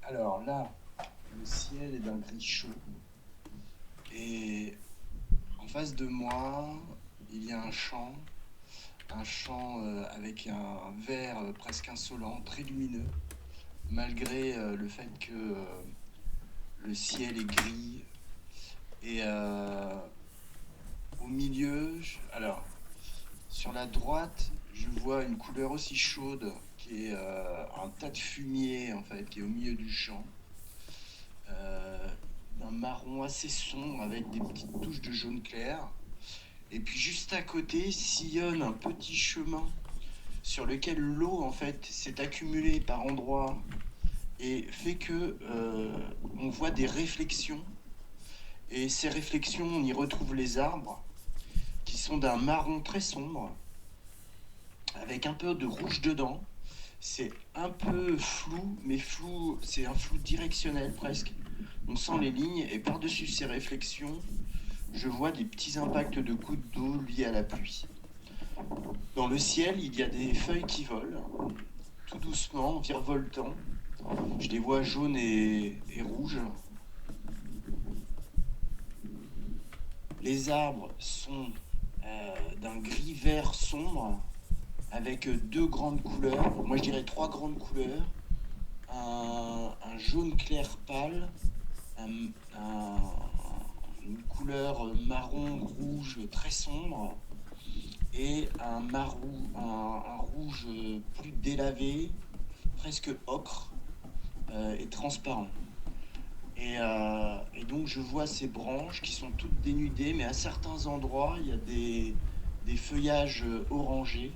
Alors là, le ciel est d'un gris chaud et en face de moi, il y a un champ avec un vert presque insolent, très lumineux, malgré le fait que le ciel est gris. Et au milieu, sur la droite, je vois une couleur aussi chaude qui est un tas de fumier en fait, qui est au milieu du champ. Euh, d'un marron assez sombre avec des petites touches de jaune clair. Et puis juste à côté sillonne un petit chemin sur lequel l'eau en fait s'est accumulée par endroits et fait que on voit des réflexions. Et ces réflexions, on y retrouve les arbres qui sont d'un marron très sombre avec un peu de rouge dedans. C'est un peu flou, mais flou, c'est un flou directionnel presque. On sent les lignes et par-dessus ces réflexions, je vois des petits impacts de gouttes d'eau liés à la pluie. Dans le ciel, il y a des feuilles qui volent, tout doucement, virevoltant. Je les vois jaunes et rouges. Les arbres sont d'un gris-vert sombre avec deux grandes couleurs. Moi, je dirais trois grandes couleurs. Un jaune clair pâle, un- un- une couleur marron rouge très sombre et un rouge plus délavé, presque ocre et transparent. Et donc je vois ces branches qui sont toutes dénudées, mais à certains endroits il y a des feuillages orangés.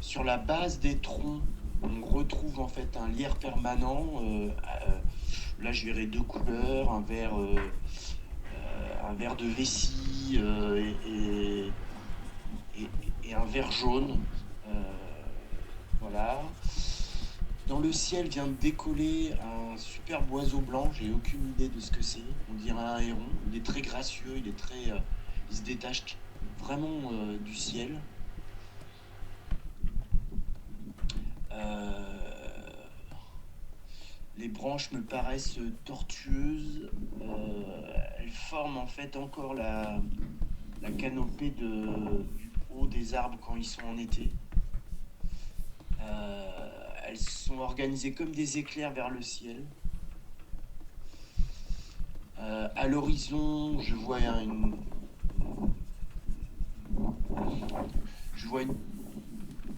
Sur la base des troncs, on retrouve en fait un lierre permanent. Là je verrai deux couleurs, un vert de vessie et, et un vert jaune. Euh, voilà. Dans le ciel vient de décoller un superbe oiseau blanc, j'ai aucune idée de ce que c'est. On dirait un héron. Il est très gracieux, il se détache vraiment du ciel. Euh, les branches me paraissent tortueuses. Elles forment en fait encore la canopée du haut des arbres quand ils sont en été. Elles sont organisées comme des éclairs vers le ciel. À l'horizon, je vois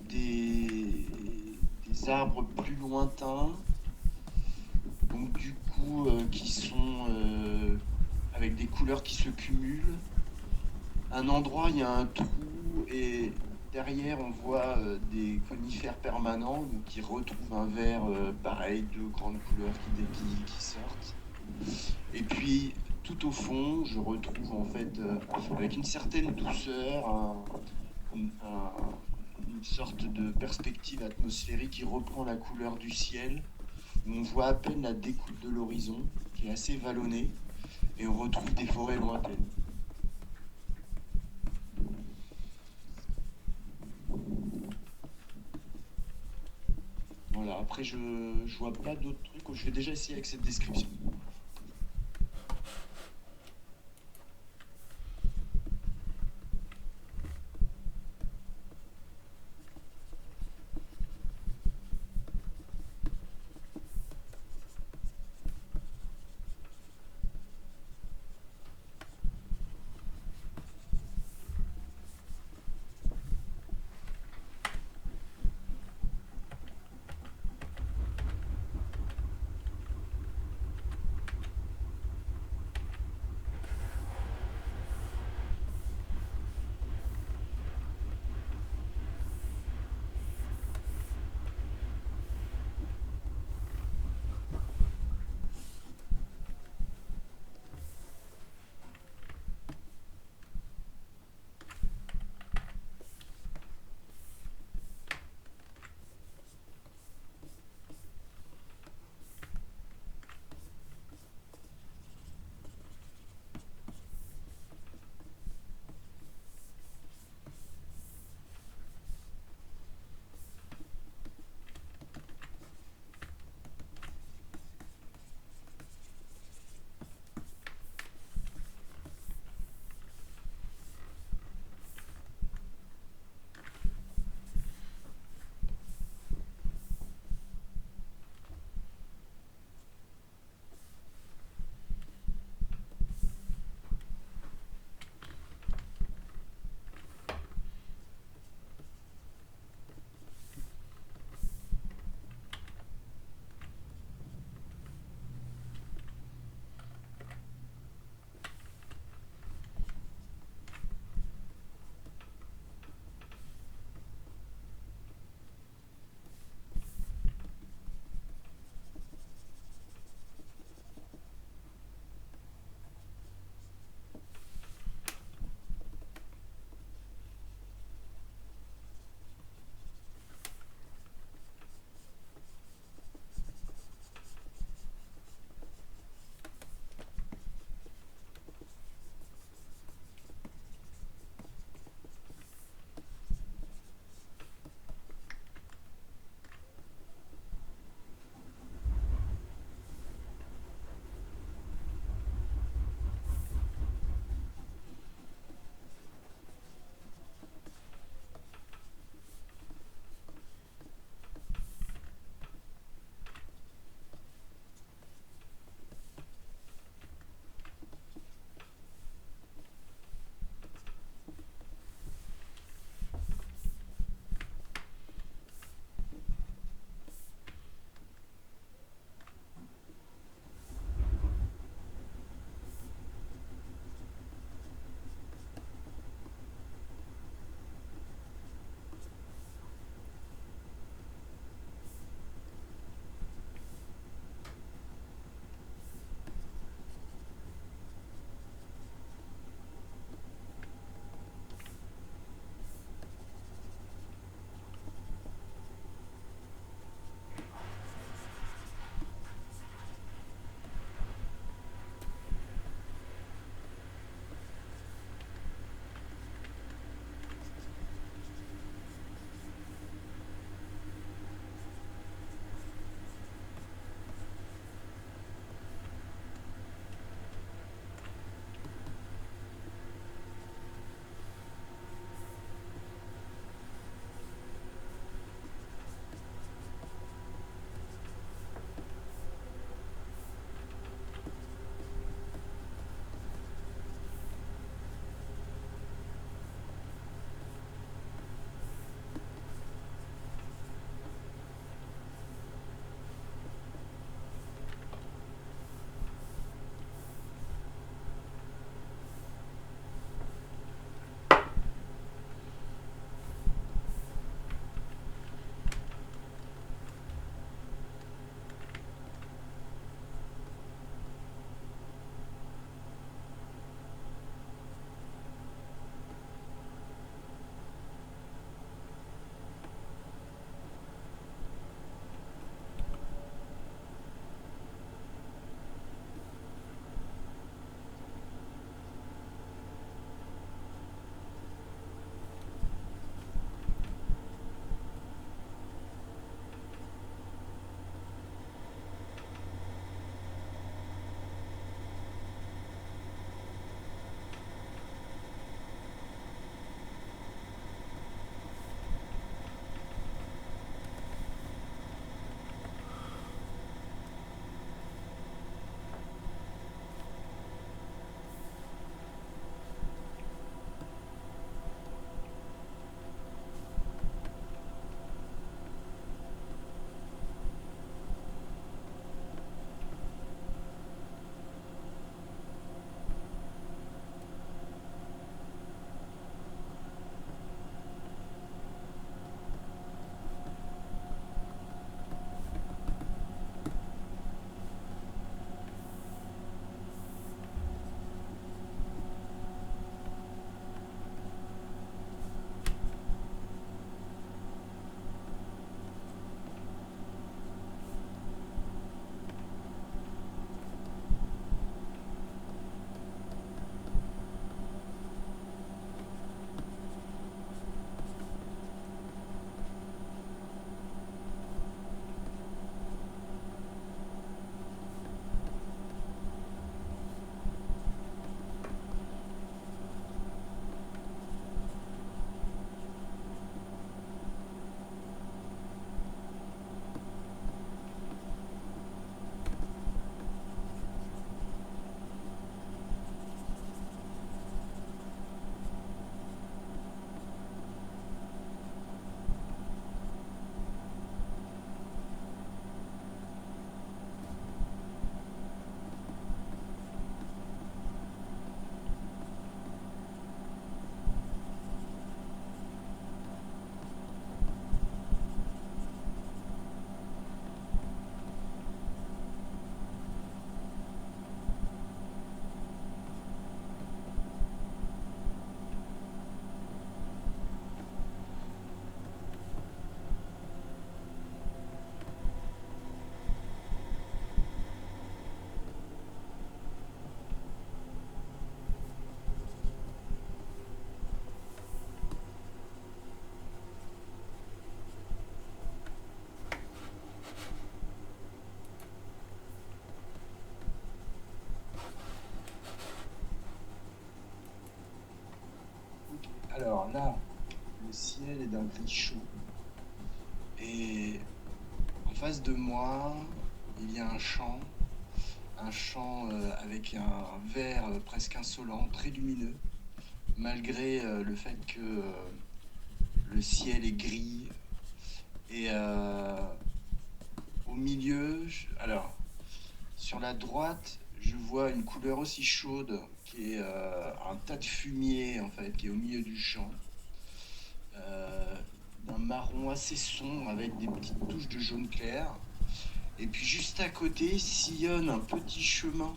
des, des arbres plus lointains, donc du coup qui sont avec des couleurs qui se cumulent. Un endroit, il y a un trou et derrière on voit des conifères permanents donc qui retrouvent un vert pareil, deux grandes couleurs qui sortent. Et puis tout au fond, je retrouve en fait avec une certaine douceur une sorte de perspective atmosphérique qui reprend la couleur du ciel, où on voit à peine la découpe de l'horizon, qui est assez vallonnée, et on retrouve des forêts lointaines. Voilà, après je vois pas d'autres trucs, je vais déjà essayer avec cette description. ciel est d'un gris chaud. Et en face de moi, il y a un champ avec un vert presque insolent, très lumineux, malgré le fait que le ciel est gris. Et au milieu, alors, sur la droite, je vois une couleur aussi chaude qui est un tas de fumier en fait, qui est au milieu du champ. Euh, D'un marron assez sombre avec des petites touches de jaune clair. Et puis juste à côté sillonne un petit chemin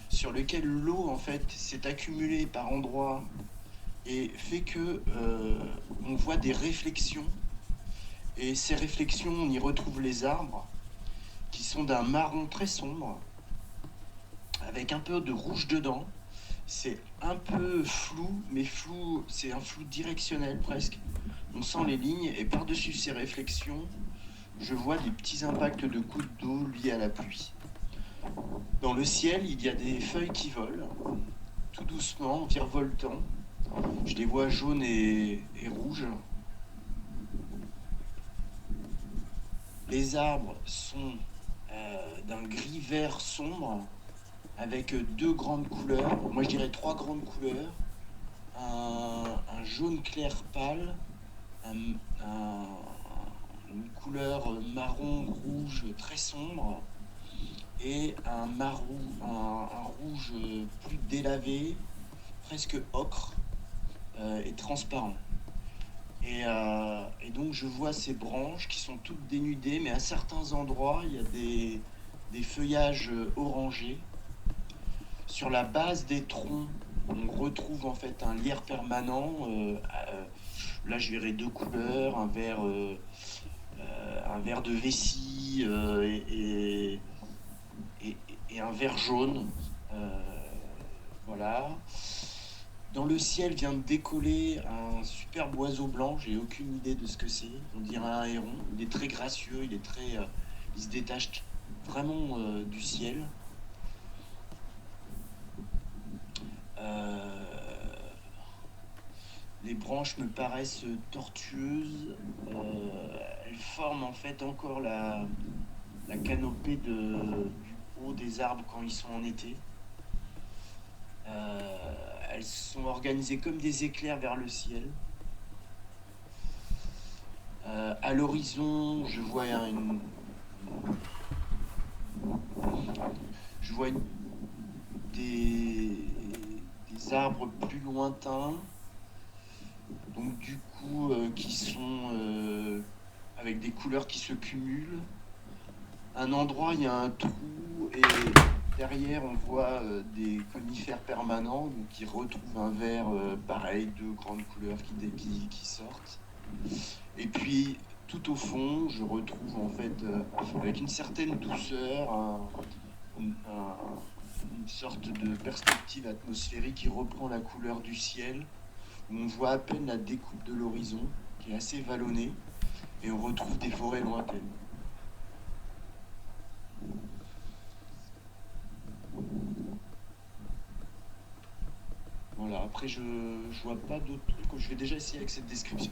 sur lequel l'eau en fait s'est accumulée par endroits et fait que on voit des réflexions. Et ces réflexions, on y retrouve les arbres qui sont d'un marron très sombre avec un peu de rouge dedans. C'est un peu flou, mais flou, c'est un flou directionnel presque. On sent les lignes et par-dessus ces réflexions, je vois des petits impacts de gouttes d'eau liés à la pluie. Dans le ciel, il y a des feuilles qui volent, tout doucement, virevoltant. Je les vois jaunes et rouges. Les arbres sont d'un gris-vert sombre avec deux grandes couleurs. Moi, je dirais trois grandes couleurs. Un jaune clair pâle, un- un- une couleur marron rouge très sombre et un rouge plus délavé, presque ocre et transparent. Et donc je vois ces branches qui sont toutes dénudées, mais à certains endroits il y a des feuillages orangés. Sur la base des troncs, on retrouve en fait un lierre permanent. Là je verrai deux couleurs, un vert de vessie et- et un vert jaune. Euh, voilà. Dans le ciel vient de décoller un superbe oiseau blanc, j'ai aucune idée de ce que c'est. On dirait un héron. Il est très gracieux, il se détache vraiment du ciel. Euh, les branches me paraissent tortueuses. Elles forment en fait encore la canopée du haut des arbres quand ils sont en été. Elles sont organisées comme des éclairs vers le ciel. À l'horizon, je vois des, des arbres plus lointains, donc du coup qui sont avec des couleurs qui se cumulent. Un endroit, il y a un trou et derrière on voit des conifères permanents donc qui retrouvent un vert pareil, deux grandes couleurs qui sortent. Et puis tout au fond, je retrouve en fait avec une certaine douceur une sorte de perspective atmosphérique qui reprend la couleur du ciel, où on voit à peine la découpe de l'horizon, qui est assez vallonnée, et on retrouve des forêts lointaines. Voilà, après je vois pas d'autres trucs, je vais déjà essayer avec cette description.